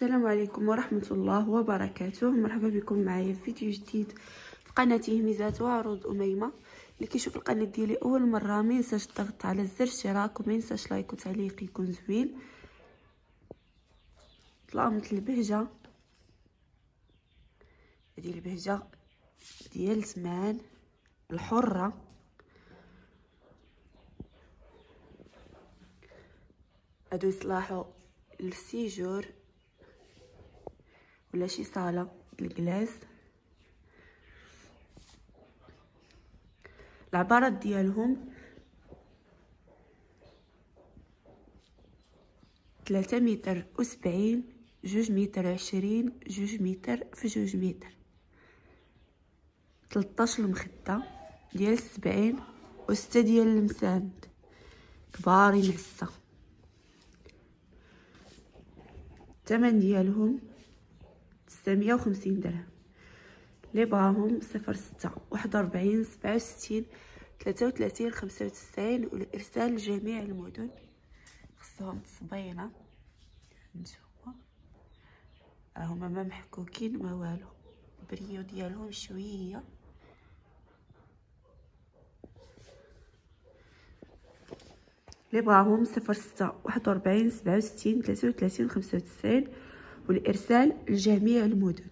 السلام عليكم ورحمة الله وبركاته. مرحبا بكم معايا في فيديو جديد في قناة تهميزات وعروض أميمة. اللي كيشوف القناة ديالي اول مرة ما ينساش الضغط على زر اشتراك وما ينساش لايك وتعليق يكون زوين. طلامة البهجة، هذه البهجة ديال زمان الحرة، هادو يصلاحو للسيجور ولا شي صاله الكلاس. العبارات ديالهم 3 متر و70، 2 متر 20، 2 متر في 2 متر، 13 المخدة ديال 70 و6 ديال المساند كبار ينعسة. الثمن ديالهم 950 درهم. اللي بغاهم 06 41 67 33 95 والارسال لجميع المدن. خصهم تصبينه، نتوما هما ما محكوكين ما والو، البريو ديالهم شويه. اللي بغاهم 06 41 67 33 95 والارسال لجميع المدن.